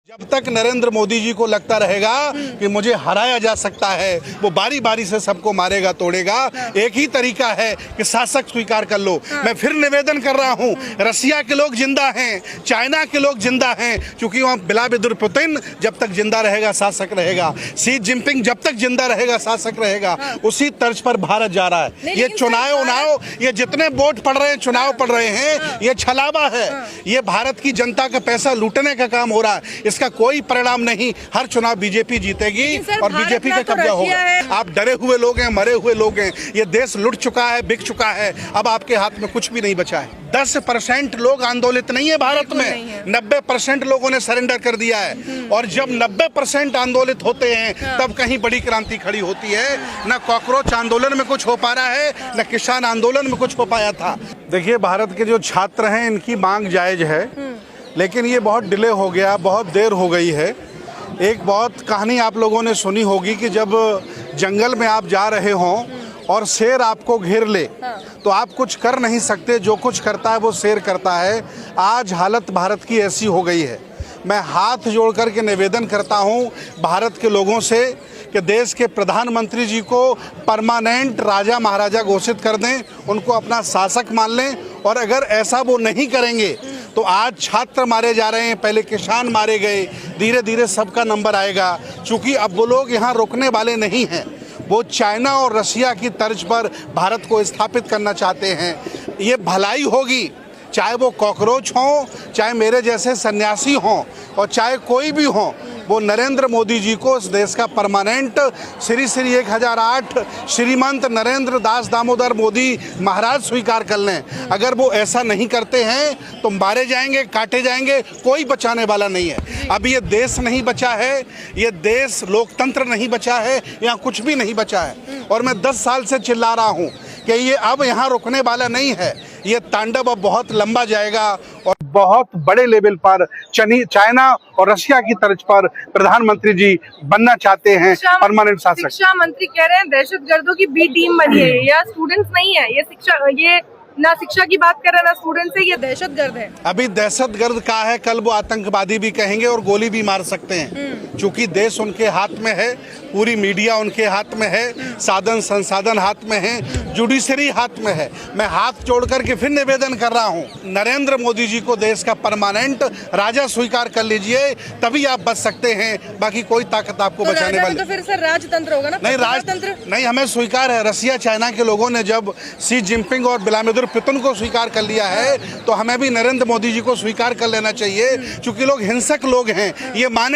जब तक नरेंद्र मोदी जी को लगता रहेगा कि मुझे हराया जा सकता है, वो बारी बारी से सबको मारेगा तोड़ेगा। एक ही तरीका है कि शासक स्वीकार कर लो। मैं फिर निवेदन कर रहा हूँ, रसिया के लोग जिंदा हैं, चाइना के लोग जिंदा हैं, क्योंकि वहाँ व्लादिमीर पुतिन जब तक जिंदा रहेगा शासक रहेगा, शी जिनपिंग जब तक जिंदा रहेगा शासक रहेगा। उसी तर्ज पर भारत जा रहा है। ये चुनाव ये जितने वोट पड़ रहे हैं, चुनाव पड़ रहे हैं, ये छलावा है। ये भारत की जनता का पैसा लूटने का काम हो रहा है। इसका कोई परिणाम नहीं। हर चुनाव बीजेपी जीतेगी और बीजेपी का कब्जा होगा। आप डरे हुए लोग हैं, मरे हुए लोग हैं। ये देश लुट चुका है, बिक चुका है। अब आपके हाथ में कुछ भी नहीं बचा है। 10% लोग आंदोलित नहीं है भारत में, 90% लोगों ने सरेंडर कर दिया है। और जब 90% आंदोलित होते हैं तब कहीं बड़ी क्रांति खड़ी होती है। न कॉकरोच आंदोलन में कुछ हो पा रहा है, न किसान आंदोलन में कुछ हो पाया था। देखिए, भारत के जो छात्र हैं इनकी मांग जायज है, लेकिन ये बहुत डिले हो गया, बहुत देर हो गई है। एक बहुत कहानी आप लोगों ने सुनी होगी कि जब जंगल में आप जा रहे हों और शेर आपको घेर ले तो आप कुछ कर नहीं सकते, जो कुछ करता है वो शेर करता है। आज हालत भारत की ऐसी हो गई है। मैं हाथ जोड़ कर के निवेदन करता हूँ भारत के लोगों से कि देश के प्रधानमंत्री जी को परमानेंट राजा महाराजा घोषित कर दें, उनको अपना शासक मान लें। और अगर ऐसा वो नहीं करेंगे तो आज छात्र मारे जा रहे हैं, पहले किसान मारे गए, धीरे धीरे सबका नंबर आएगा। चूँकि अब वो लोग यहाँ रुकने वाले नहीं हैं, वो चाइना और रसिया की तर्ज पर भारत को स्थापित करना चाहते हैं। ये भलाई होगी, चाहे वो कॉकरोच हों, चाहे मेरे जैसे सन्यासी हों, और चाहे कोई भी हों, वो नरेंद्र मोदी जी को इस देश का परमानेंट श्री 1008 श्रीमंत नरेंद्र दास दामोदर मोदी महाराज स्वीकार कर लें। अगर वो ऐसा नहीं करते हैं तो मारे जाएंगे, काटे जाएंगे, कोई बचाने वाला नहीं है। अब ये देश नहीं बचा है, ये देश लोकतंत्र नहीं बचा है, यहाँ कुछ भी नहीं बचा है। और मैं 10 साल से चिल्ला रहा हूँ कि ये अब यहाँ रुकने वाला नहीं है। ये तांडव अब बहुत लंबा जाएगा और बहुत बड़े लेवल पर चाइना और रशिया की तर्ज पर प्रधानमंत्री जी बनना चाहते हैं परमानेंट शासक। शिक्षा मंत्री कह रहे हैं दहशतगर्दों की बी टीम बनी है। या स्टूडेंट्स नहीं है, ये ना शिक्षा की बात कर रहे हैं ना स्टूडेंट से, ये दहशतगर्द है। अभी दहशतगर्द का है, कल वो आतंकवादी भी कहेंगे और गोली भी मार सकते हैं। क्योंकि देश उनके हाथ में है, पूरी मीडिया उनके हाथ में है, साधन संसाधन हाथ में है, जुडिशरी हाथ में है। मैं हाथ जोड़ करके फिर निवेदन कर रहा हूँ, नरेंद्र मोदी जी को देश का परमानेंट राजा स्वीकार कर लीजिए, तभी आप बच सकते हैं। बाकी कोई ताकत आपको बचाने वाली तो फिर सर राजतंत्र होगा ना? नहीं, राजतंत्र नहीं, हमें स्वीकार है। रसिया चाइना के लोगों ने जब शी जिनपिंग और व्लादिमीर पुतिन को स्वीकार कर लिया है तो हमें भी नरेंद्र मोदी जी को स्वीकार कर लेना चाहिए। क्योंकि लोग हिंसक लोग हैं, ये माने